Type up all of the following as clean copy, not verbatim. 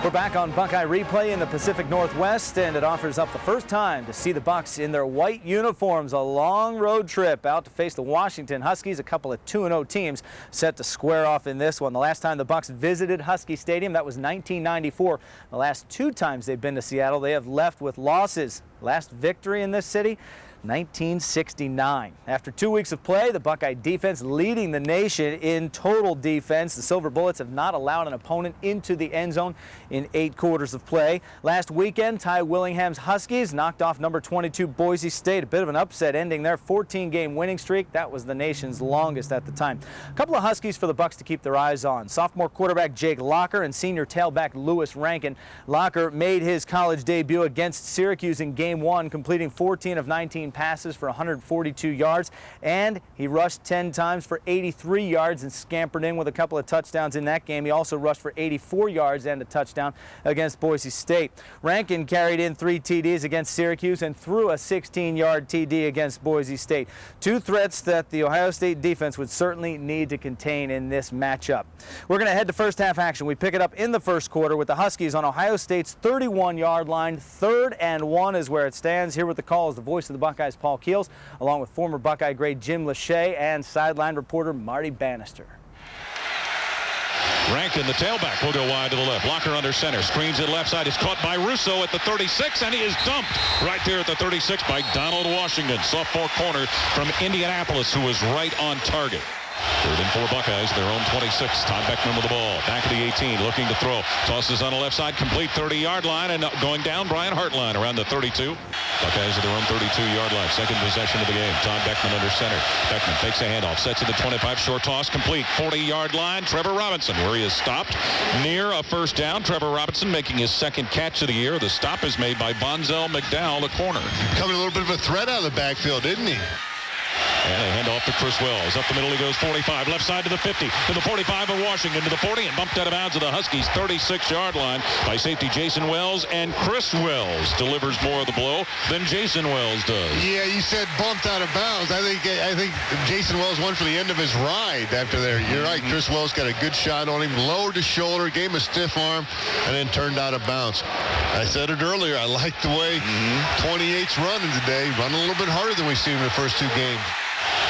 We're back on Buckeye Replay in the Pacific Northwest, and it offers up the first time to see the Bucks in their white uniforms. A long road trip out to face the Washington Huskies, a couple of 2-0 teams set to square off in this one. The last time the Bucks visited Husky Stadium, that was 1994. The last two times they've been to Seattle, they have left with losses. Last victory in this city, 1969. After 2 weeks of play, the Buckeye defense leading the nation in total defense. The Silver Bullets have not allowed an opponent into the end zone in 8 quarters of play. Last weekend, Ty Willingham's Huskies knocked off number 22 Boise State. A bit of an upset ending their 14-game winning streak. That was the nation's longest at the time. A couple of Huskies for the Bucks to keep their eyes on. Sophomore quarterback Jake Locker and senior tailback Lewis Rankin. Locker made his college debut against Syracuse in Game 1, completing 14 of 19 passes for 142 yards, and he rushed 10 times for 83 yards and scampered in with a couple of touchdowns in that game. He also rushed for 84 yards and a touchdown against Boise State. Rankin carried in 3 TDs against Syracuse and threw a 16-yard TD against Boise State. 2 threats that the Ohio State defense would certainly need to contain in this matchup. We're going to head to first half action. We pick it up in the first quarter with the Huskies on Ohio State's 31-yard line. 3rd and 1 is where it stands. Here with the call is the voice of the Buckeyes, Paul Keels, along with former Buckeye great Jim Lachey and sideline reporter Marty Bannister. Rankin, the tailback, will go wide to the left. Locker under center, screens it left side. It's caught by Russo at the 36, and he is dumped right there at the 36 by Donald Washington, sophomore corner from Indianapolis, who was right on target. 3rd and 4 Buckeyes, their own 26. Todd Beckman with the ball. Back of the 18, looking to throw. Tosses on the left side, complete 30-yard line, and going down Brian Hartline around the 32. Buckeyes at their own 32-yard line. Second possession of the game. Todd Beckman under center. Beckman takes a handoff, sets it to 25, short toss, complete. 40-yard line, Trevor Robinson, where he is stopped near a first down. Trevor Robinson making his 2nd catch of the year. The stop is made by Bonzel McDowell, the corner. Coming a little bit of a threat out of the backfield, isn't he? And a handoff to Chris Wells. Up the middle he goes, 45. Left side to the 50. To the 45 of Washington. To the 40 and bumped out of bounds to the Huskies' 36-yard line by safety Jason Wells. And Chris Wells delivers more of the blow than Jason Wells does. Yeah, you said bumped out of bounds. I think Jason Wells went for the end of his ride after there. You're right. Chris Wells got a good shot on him. Lowered his shoulder, gave him a stiff arm, and then turned out of bounds. I said it earlier. I like the way 28's running today. Running a little bit harder than we've seen in the first 2 games.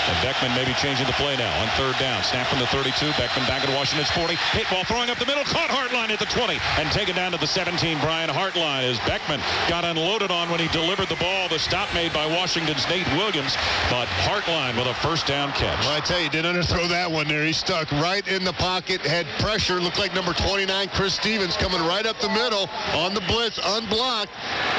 And Beckman maybe changing the play now on 3rd down. Snap from the 32. Beckman back at Washington's 40. Hit ball throwing up the middle. Caught Hartline at the 20. And taken down to the 17. Brian Hartline as Beckman got unloaded on when he delivered the ball. The stop made by Washington's Nate Williams. But Hartline with a first down catch. Well, I tell you, didn't underthrow that one there. He stuck right in the pocket. Had pressure. Looked like number 29, Chris Stevens, coming right up the middle on the blitz, unblocked.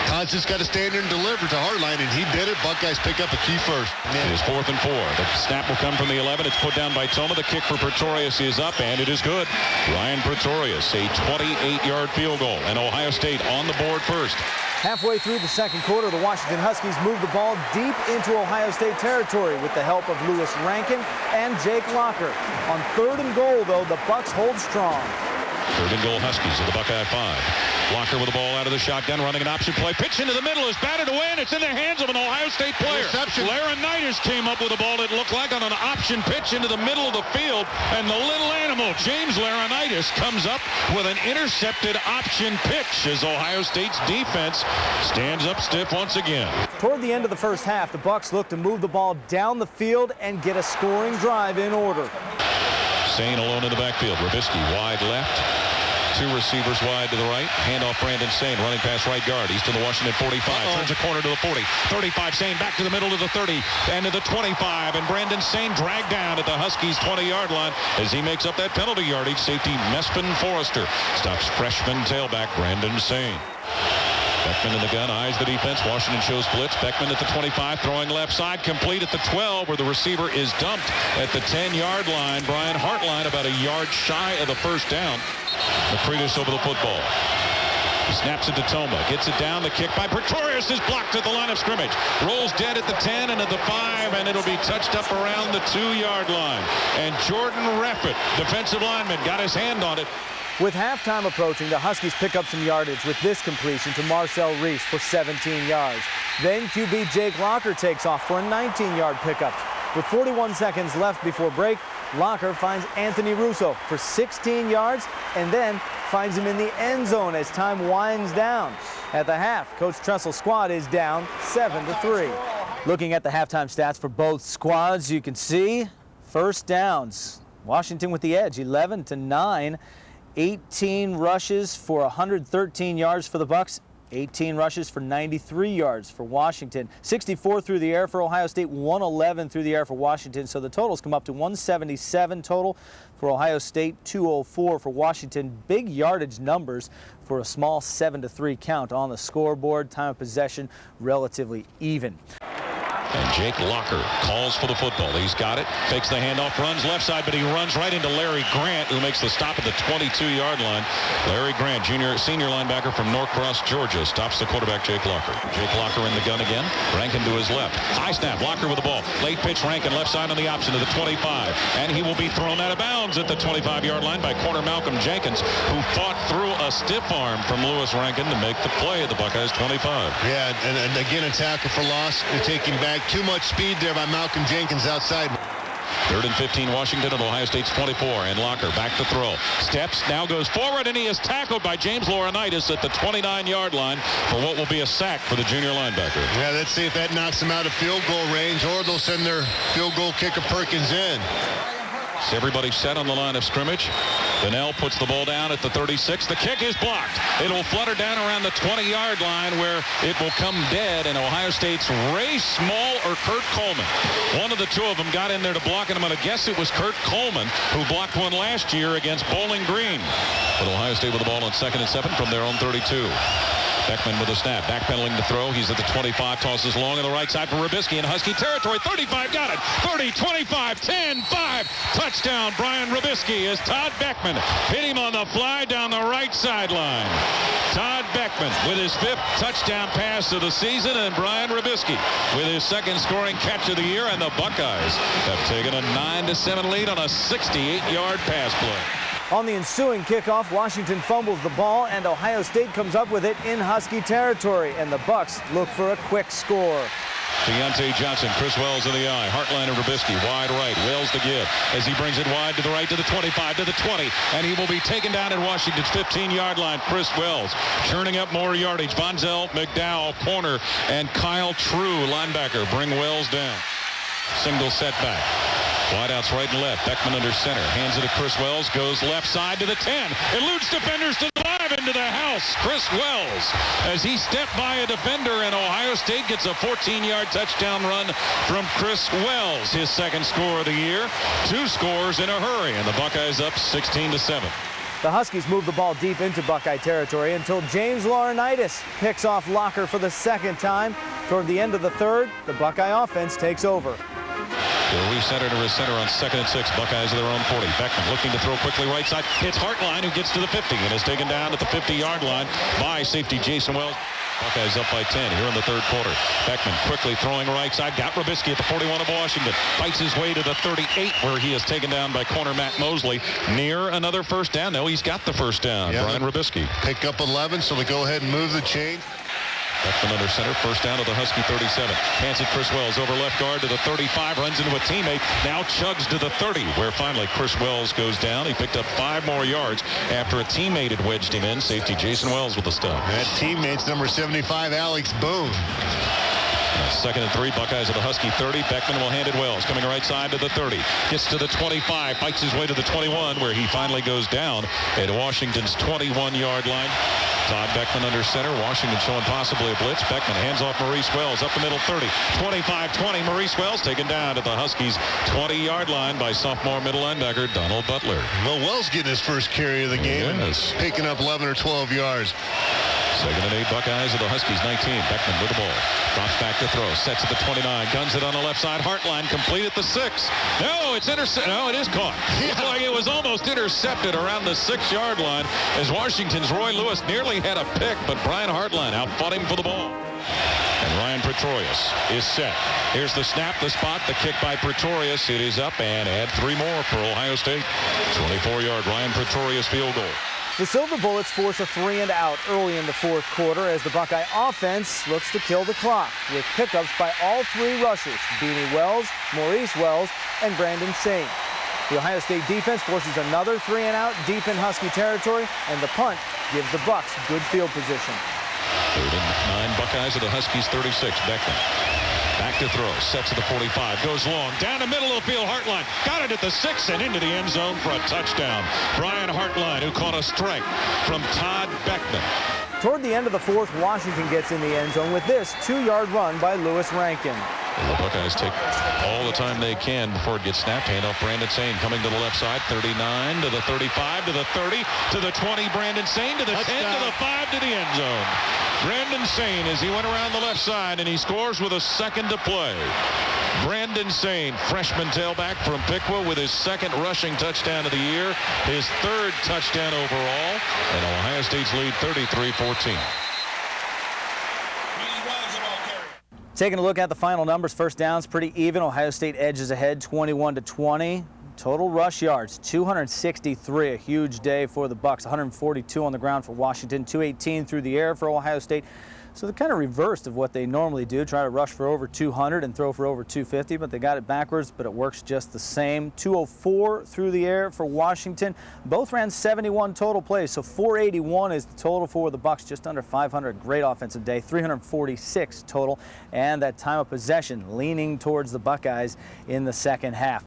Todd's just got to stand there and deliver to Hartline, and he did it. Buckeyes pick up a key first. It is 4th and 4. The snap will come from the 11. It's put down by Toma. The kick for Pretorius is up, and it is good. Ryan Pretorius, a 28-yard field goal, and Ohio State on the board first. Halfway through the second quarter, the Washington Huskies moved the ball deep into Ohio State territory with the help of Lewis Rankin and Jake Locker. On 3rd and goal, though, the Bucks hold strong. 3rd and goal Huskies at the Buckeye 5. Locker with the ball out of the shotgun, running an option play. Pitch into the middle is batted away, and it's in the hands of an Ohio State player. Laurinaitis came up with a ball, it looked like, on an option pitch into the middle of the field, and the little animal, James Laurinaitis, comes up with an intercepted option pitch as Ohio State's defense stands up stiff once again. Toward the end of the first half, the Bucks look to move the ball down the field and get a scoring drive in order. Sane alone in the backfield. Robisky wide left. 2 receivers wide to the right. Handoff Brandon Sane running past right guard. He's to the Washington 45. Turns a corner to the 40. 35 Sane back to the middle to the 30 and to the 25. And Brandon Sane dragged down at the Huskies 20-yard line as he makes up that penalty yardage. Safety Mespin Forrester stops freshman tailback Brandon Sane. Beckman in the gun, eyes the defense. Washington shows blitz. Beckman at the 25, throwing left side, complete at the 12, where the receiver is dumped at the 10-yard line. Brian Hartline about a yard shy of the first down. Macretus over the football. He snaps it to Toma, gets it down. The kick by Pretorius is blocked at the line of scrimmage. Rolls dead at the 10 and at the 5, and it'll be touched up around the 2-yard line. And Jordan Reffett, defensive lineman, got his hand on it. With halftime approaching, the Huskies pick up some yardage with this completion to Marcel Reese for 17 yards. Then QB Jake Locker takes off for a 19-yard pickup. With 41 seconds left before break, Locker finds Anthony Russo for 16 yards and then finds him in the end zone as time winds down. At the half, Coach Tressel's squad is down 7-3. Looking at the halftime stats for both squads, you can see first downs. Washington with the edge, 11-9. 18 rushes for 113 yards for the Bucks. 18 rushes for 93 yards for Washington. 64 through the air for Ohio State, 111 through the air for Washington. So the totals come up to 177 total for Ohio State, 204 for Washington. Big yardage numbers for a small 7-3 count on the scoreboard. Time of possession relatively even. And Jake Locker calls for the football. He's got it, fakes the handoff, runs left side, but he runs right into Larry Grant, who makes the stop at the 22-yard line. Larry Grant, senior linebacker from Norcross, Georgia, stops the quarterback, Jake Locker. Jake Locker in the gun again. Rankin to his left. High snap, Locker with the ball. Late pitch, Rankin left side on the option to the 25. And he will be thrown out of bounds at the 25-yard line by corner Malcolm Jenkins, who fought through a stiff arm from Lewis Rankin to make the play at the Buckeyes 25. Yeah, and again, a tackle for loss. They're taking back. Too much speed there by Malcolm Jenkins outside. 3rd and 15, Washington at Ohio State's 24, and Locker back to throw. Steps, now goes forward, and he is tackled by James Laurinaitis at the 29-yard line for what will be a sack for the junior linebacker. Yeah, let's see if that knocks them out of field goal range, or they'll send their field goal kicker Perkins in. So everybody set on the line of scrimmage. Donnell puts the ball down at the 36. The kick is blocked. It will flutter down around the 20-yard line where it will come dead. And Ohio State's Ray Small or Kurt Coleman. One of the two of them got in there to block it. I'm going to guess it was Kurt Coleman who blocked one last year against Bowling Green. But Ohio State with the ball on 2nd and 7 from their own 32. Beckman with a snap, backpedaling to throw. He's at the 25, tosses long on the right side for Rubisky in Husky territory. 35, got it. 30, 25, 10, 5. Touchdown, Brian Rubisky as Todd Beckman hit him on the fly down the right sideline. Todd Beckman with his 5th touchdown pass of the season, and Brian Rubisky with his 2nd scoring catch of the year, and the Buckeyes have taken a 9-7 lead on a 68-yard pass play. On the ensuing kickoff, Washington fumbles the ball, and Ohio State comes up with it in Husky territory, and the Bucks look for a quick score. Deontay Johnson, Chris Wells in the eye. Hartline and Rubisky wide right. Wells to give as he brings it wide to the right to the 25 to the 20. And he will be taken down at Washington's 15-yard line. Chris Wells churning up more yardage. Bonzel, McDowell, corner, and Kyle True, linebacker, bring Wells down. Single setback. Wideouts right and left. Beckman under center. Hands it to Chris Wells. Goes left side to the 10. Eludes defenders to the 5 into the house. Chris Wells as he stepped by a defender, and Ohio State gets a 14-yard touchdown run from Chris Wells. His 2nd score of the year. 2 scores in a hurry, and the Buckeyes up 16-7. The Huskies move the ball deep into Buckeye territory until James Laurinaitis picks off Locker for the 2nd time. Toward the end of the 3rd, the Buckeye offense takes over. They'll recenter to his center on 2nd and 6. Buckeyes at their own 40. Beckman looking to throw quickly right side. Hits Hartline, who gets to the 50 and is taken down at the 50-yard line by safety Jason Wells. Buckeyes up by 10 here in the 3rd quarter. Beckman quickly throwing right side. Got Rubisky at the 41 of Washington. Fights his way to the 38 where he is taken down by corner Matt Mosley. Near another first down. No, he's got the first down. Yeah, Brian Rubisky. Pick up 11, so they go ahead and move the chain. Beckman under center, first down to the Husky 37. Hands it Chris Wells over left guard to the 35, runs into a teammate, now chugs to the 30, where finally Chris Wells goes down. He picked up 5 more yards after a teammate had wedged him in. Safety Jason Wells with the stop. That teammate's number 75, Alex Boone. 2nd and 3, Buckeyes at the Husky 30. Beckman will hand it Wells, coming right side to the 30. Gets to the 25, fights his way to the 21, where he finally goes down at Washington's 21-yard line. Todd Beckman under center. Washington showing possibly a blitz. Beckman hands off Maurice Wells up the middle 30. 25-20. Maurice Wells taken down at the Huskies 20-yard line by sophomore middle linebacker Donald Butler. Well, Wells getting his first carry of the game and picking up 11 or 12 yards. 2nd and 8, Buckeyes at the Huskies 19. Beckman with the ball. Drops back to throw. Sets at the 29. Guns it on the left side. Hartline complete at the 6. No, it's intercepted. No, it is caught. Looked like it was almost intercepted around the 6-yard line as Washington's Roy Lewis nearly had a pick, but Brian Hartline outfought him for the ball. And Ryan Pretorius is set. Here's the snap, the spot, the kick by Pretorius. It is up and add 3 more for Ohio State. 24-yard Ryan Pretorius field goal. The Silver Bullets force a 3-and-out early in the fourth quarter as the Buckeye offense looks to kill the clock with pickups by all three rushers, Beanie Wells, Maurice Wells, and Brandon Sane. The Ohio State defense forces another 3-and-out deep in Husky territory, and the punt gives the Bucks good field position. 3rd and 9 Buckeyes at the Huskies 36. Beckman back to throw, sets at the 45, goes long, down the middle of the field, Hartline got it at the 6 and into the end zone for a touchdown. Brian Hartline, who caught a strike from Todd Beckman. Toward the end of the fourth, Washington gets in the end zone with this 2-yard run by Lewis Rankin. And the Buckeyes take all the time they can before it gets snapped. Handoff Brandon Sane coming to the left side. 39 to the 35 to the 30 to the 20. Brandon Sane to the 10 to the 5 to the end zone. Brandon Sane as he went around the left side and he scores with a second to play. Brandon Sane, freshman tailback from Piqua, with his second rushing touchdown of the year, his third touchdown overall, and Ohio State's lead 33-14. Taking a look at the final numbers, first downs pretty even. Ohio State edges ahead 21-20. Total rush yards 263, a huge day for the Bucks. 142 on the ground for Washington, 218 through the air for Ohio State. So they're kind of reversed of what they normally do, try to rush for over 200 and throw for over 250, but they got it backwards, but it works just the same. 204 through the air for Washington. Both ran 71 total plays, so 481 is the total for the Bucks, just under 500. Great offensive day, 346 total, and that time of possession leaning towards the Buckeyes in the second half.